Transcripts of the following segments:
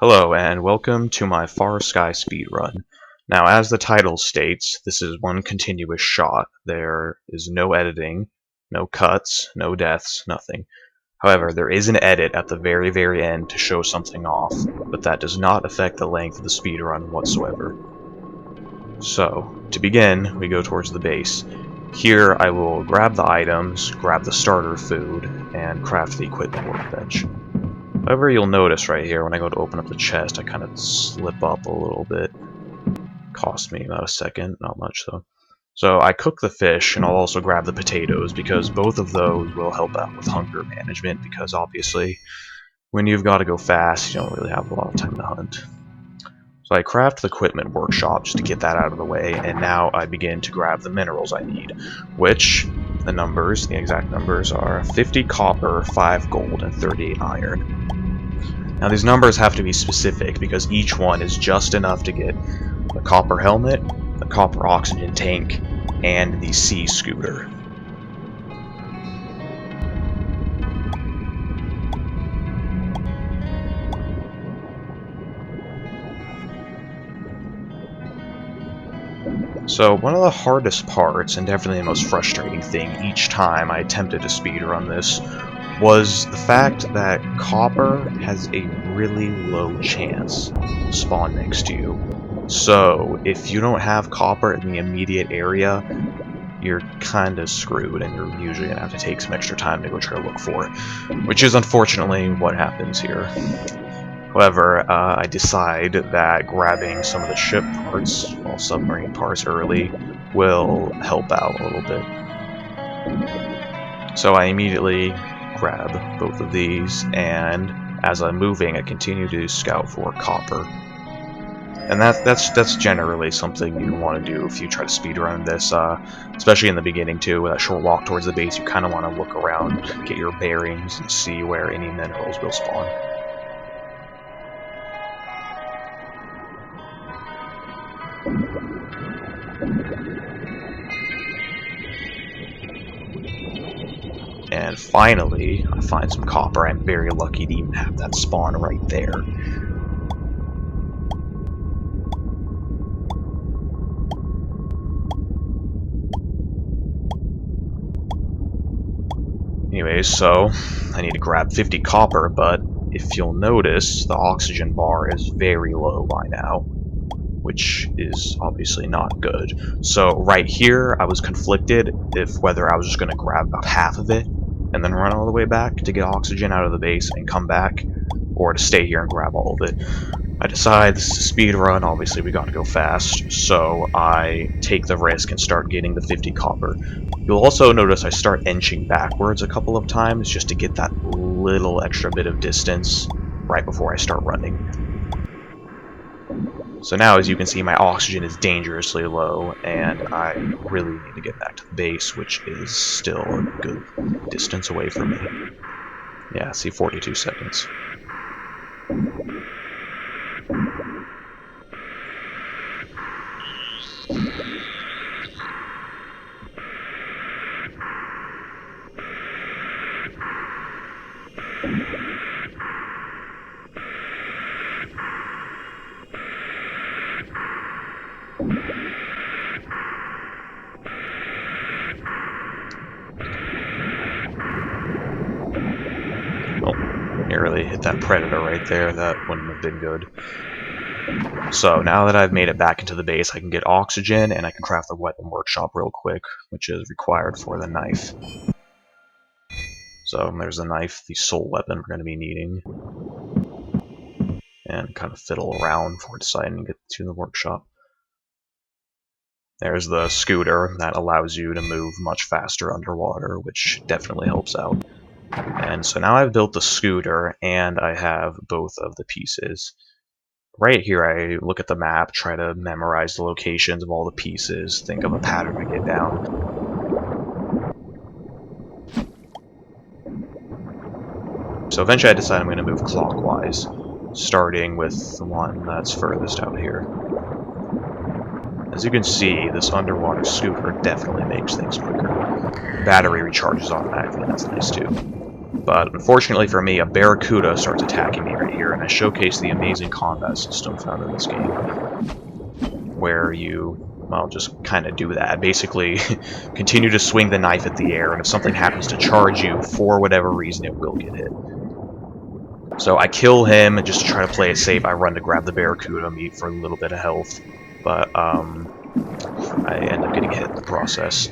Hello and welcome to my FarSky Speedrun. Now, as the title states, this is one continuous shot. There is no editing, no cuts, no deaths, nothing. However, there is an edit at the very end to show something off, but that does not affect the length of the speedrun whatsoever. So, to begin, we go towards the base. Here I will grab the items, grab the starter food, and craft the equipment workbench. However, you'll notice right here, when I go to open up the chest, I kind of slip up a little bit. Cost me about a second, not much though. So I cook the fish, and I'll also grab the potatoes, because both of those will help out with hunger management, because obviously, when you've got to go fast, you don't really have a lot of time to hunt. So I craft the equipment workshop just to get that out of the way, and now I begin to grab the minerals I need, which, the exact numbers are 50 copper, 5 gold, and 38 iron. Now these numbers have to be specific because each one is just enough to get the copper helmet, the copper oxygen tank, and the sea scooter. So one of the hardest parts, and definitely the most frustrating thing each time I attempted to speedrun this, was the fact that copper has a really low chance to spawn next to you. So if you don't have copper in the immediate area, you're kinda screwed, and you're usually gonna have to take some extra time to go try to look for it, which is unfortunately what happens here. However, I decide that grabbing some of the ship parts, well, submarine parts early, will help out a little bit. So I immediately grab both of these, and as I'm moving, I continue to scout for copper. And that's generally something you want to do if you try to speedrun this, especially in the beginning too. With that short walk towards the base, you kind of want to look around, get your bearings, and see where any minerals will spawn. And finally, I find some copper. I'm very lucky to even have that spawn right there. Anyways, so I need to grab 50 copper, but if you'll notice, the oxygen bar is very low by now, which is obviously not good. So right here, I was conflicted if whether I was just going to grab about half of it and then run all the way back to get oxygen out of the base and come back, or to stay here and grab all of it. I decide this is a speed run, obviously we gotta go fast, so I take the risk and start getting the 50 copper. You'll also notice I start inching backwards a couple of times just to get that little extra bit of distance right before I start running. So now, as you can see, my oxygen is dangerously low, and I really need to get back to the base, which is still a good distance away from me. Yeah, see, 42 seconds. Nearly hit that predator right there. That wouldn't have been good. So now that I've made it back into the base, I can get oxygen and I can craft the weapon workshop real quick, which is required for the knife. So there's the knife, the soul weapon we're going to be needing, and kind of fiddle around before deciding to get to the workshop. There's the scooter that allows you to move much faster underwater, which definitely helps out. And so now I've built the scooter, and I have both of the pieces. Right here, I look at the map, try to memorize the locations of all the pieces, think of a pattern to get down. So eventually I decide I'm going to move clockwise, starting with the one that's furthest out here. As you can see, this underwater scooter definitely makes things quicker. Battery recharges automatically, that's nice too. But unfortunately for me, a barracuda starts attacking me right here, and I showcase the amazing combat system found in this game, where you, well, just kind of do that. Basically, continue to swing the knife at the air, and if something happens to charge you, for whatever reason, it will get hit. So I kill him, and just to try to play it safe, I run to grab the barracuda meat for a little bit of health, but I end up getting hit in the process.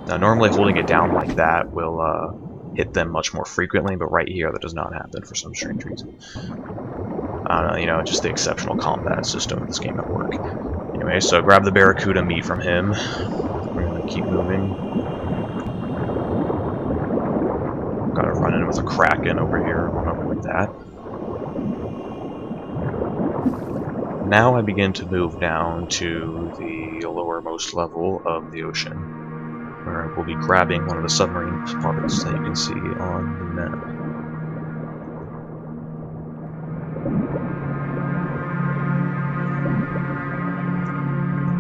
Now, normally holding it down like that will hit them much more frequently, but right here that does not happen for some strange reason. I don't know, you know, just the exceptional combat system of this game at work. Anyway, so grab the barracuda meat from him. We're gonna keep moving. Gotta run in with a kraken over here. Run over with that. Now I begin to move down to the lowermost level of the ocean, where we'll be grabbing one of the submarine parts that you can see on the map.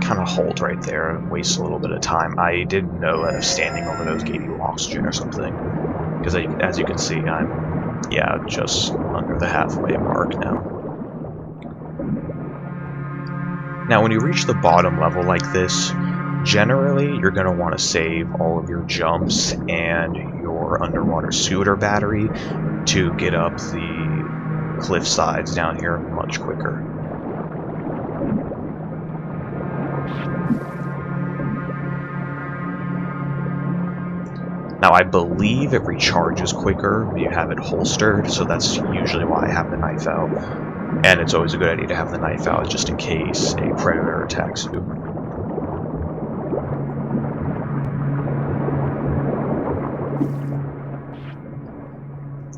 Kind of halt right there and waste a little bit of time. I didn't know that if standing over those gave you oxygen or something, because as you can see, I'm, yeah, just under the halfway mark now. Now, when you reach the bottom level like this, generally you're going to want to save all of your jumps and your underwater scooter battery to get up the cliff sides down here much quicker. Now, I believe it recharges quicker when you have it holstered, so that's usually why I have the knife out. And it's always a good idea to have the knife out just in case a predator attacks you.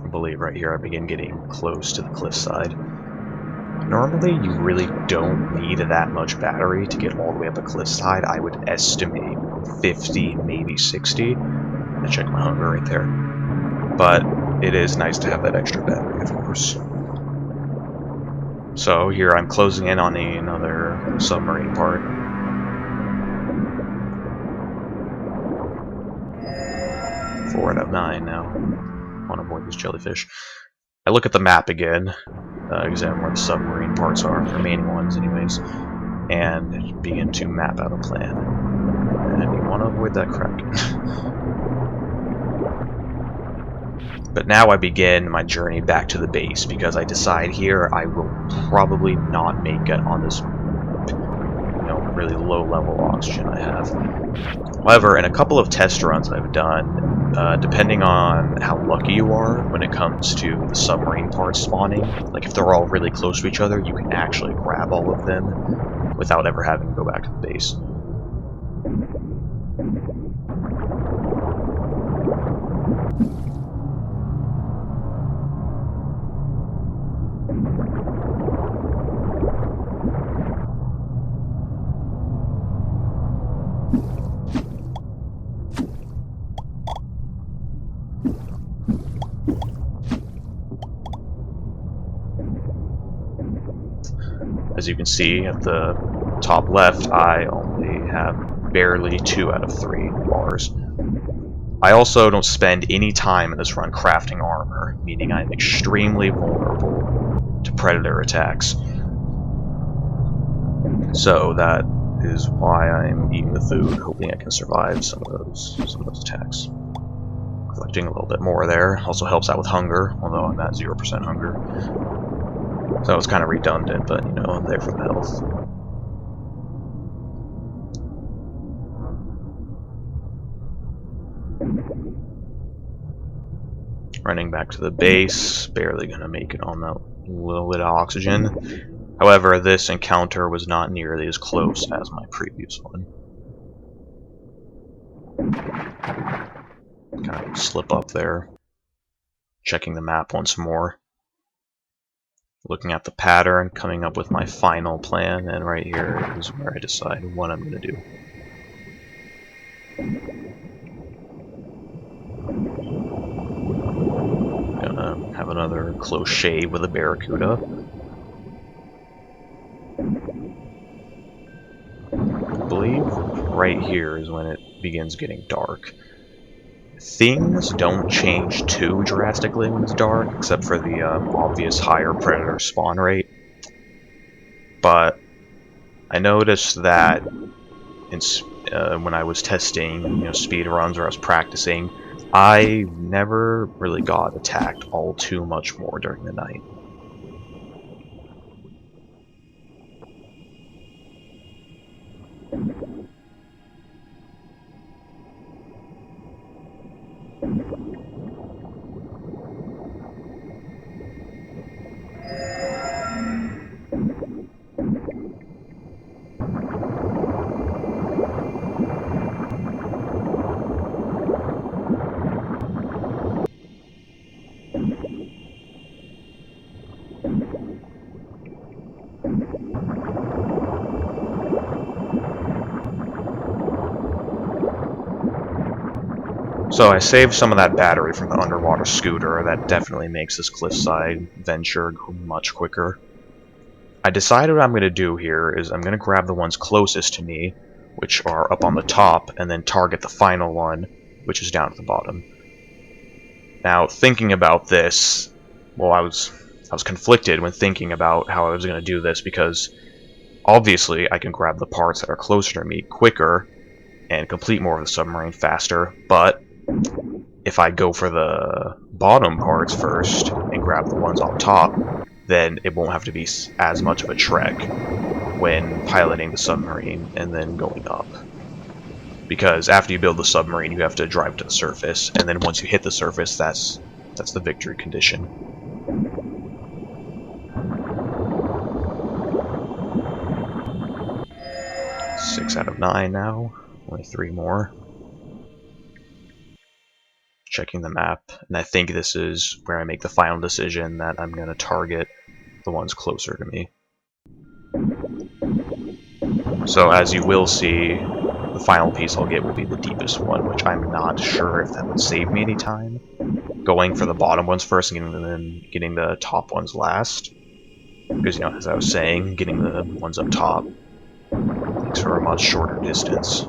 I believe right here I begin getting close to the cliffside. Normally, you really don't need that much battery to get all the way up a cliffside. I would estimate 50, maybe 60. I check my hunger right there. But it is nice to have that extra battery, of course. So here I'm closing in on another submarine part. Four out of 9 now. Want to avoid this jellyfish. I look at the map again, examine where the submarine parts are, the remaining ones anyways, and begin to map out a plan. And you want to avoid that kraken. But now I begin my journey back to the base, because I decide here I will probably not make it on this, you know, really low level oxygen I have. However, in a couple of test runs I've done, depending on how lucky you are when it comes to the submarine parts spawning, like if they're all really close to each other, you can actually grab all of them without ever having to go back to the base. As you can see at the top left, I only have barely 2 out of 3 bars. I also don't spend any time in this run crafting armor, meaning I'm extremely vulnerable to predator attacks. So that is why I'm eating the food, hoping I can survive some of those attacks. Collecting a little bit more there also helps out with hunger, although I'm at 0% hunger. So it's kind of redundant, but you know, I'm there for the health. Running back to the base, barely gonna make it on that little bit of oxygen. However, this encounter was not nearly as close as my previous one. Kind of slip up there. Checking the map once more. Looking at the pattern, coming up with my final plan, and right here is where I decide what I'm going to do. Gonna have another close shave with a Barracuda. I believe right here is when it begins getting dark. Things don't change too drastically when it's dark, except for the obvious higher predator spawn rate. But I noticed that when I was testing, speed runs or I was practicing, I never really got attacked all too much more during the night. So I saved some of that battery from the underwater scooter. That definitely makes this cliffside venture go much quicker. I decided what I'm going to do here is I'm going to grab the ones closest to me, which are up on the top, and then target the final one, which is down at the bottom. Now, thinking about this, well, I was conflicted when thinking about how I was going to do this, because obviously I can grab the parts that are closer to me quicker and complete more of the submarine faster, but if I go for the bottom parts first and grab the ones on top, then it won't have to be as much of a trek when piloting the submarine and then going up. Because after you build the submarine, you have to drive to the surface, and then once you hit the surface, that's the victory condition. Six out of 9 now. Only 3 more. Checking the map, and I think this is where I make the final decision that I'm going to target the ones closer to me. So as you will see, the final piece I'll get will be the deepest one, which I'm not sure if that would save me any time. Going for the bottom ones first and then getting the top ones last. Because, as I was saying, getting the ones up top makes for a much shorter distance.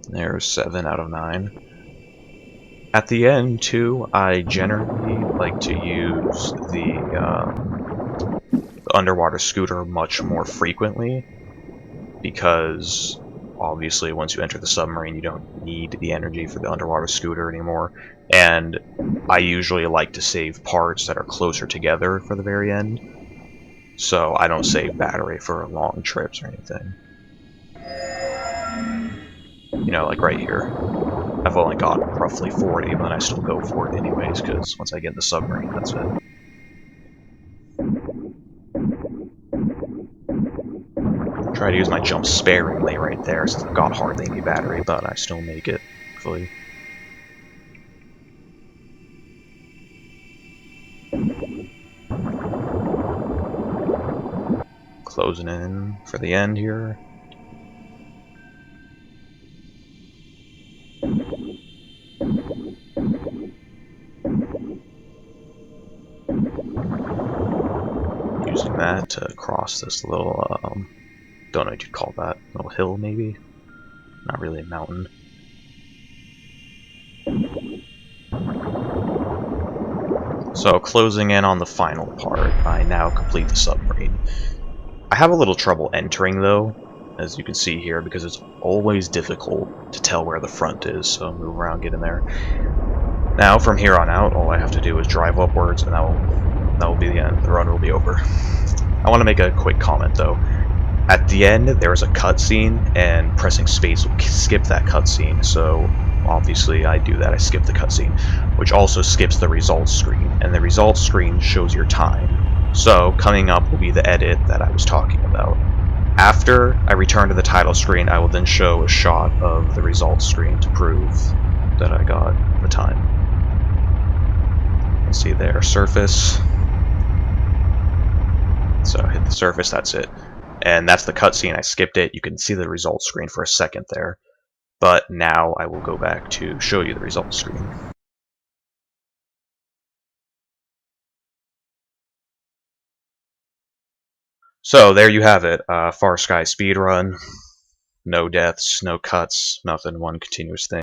There's 7 out of 9. At the end, too, I generally like to use the underwater scooter much more frequently, because obviously once you enter the submarine you don't need the energy for the underwater scooter anymore, and I usually like to save parts that are closer together for the very end, so I don't save battery for long trips or anything. Like right here. I've only got roughly 40, but I still go for it anyways, because once I get in the submarine, that's it. Try to use my jump sparingly right there, since I've got hardly any battery, but I still make it, hopefully. Closing in for the end here. Using that to cross this little, don't know what you'd call that, little hill maybe? Not really a mountain. So closing in on the final part, I now complete the submarine. I have a little trouble entering though, as you can see here, because it's always difficult to tell where the front is, so move around, get in there. Now from here on out, all I have to do is drive upwards, and that will be the end. The run will be over. I want to make a quick comment though. At the end, there is a cutscene, and pressing space will skip that cutscene, so obviously I do that. I skip the cutscene, which also skips the results screen, and the results screen shows your time. So coming up will be the edit that I was talking about. After I return to the title screen, I will then show a shot of the results screen to prove that I got the time. You'll see there, surface. So hit the surface, that's it. And that's the cutscene. I skipped it. You can see the results screen for a second there. But now I will go back to show you the results screen. So there you have it, FarSky Speedrun. No deaths, no cuts, nothing, one continuous thing.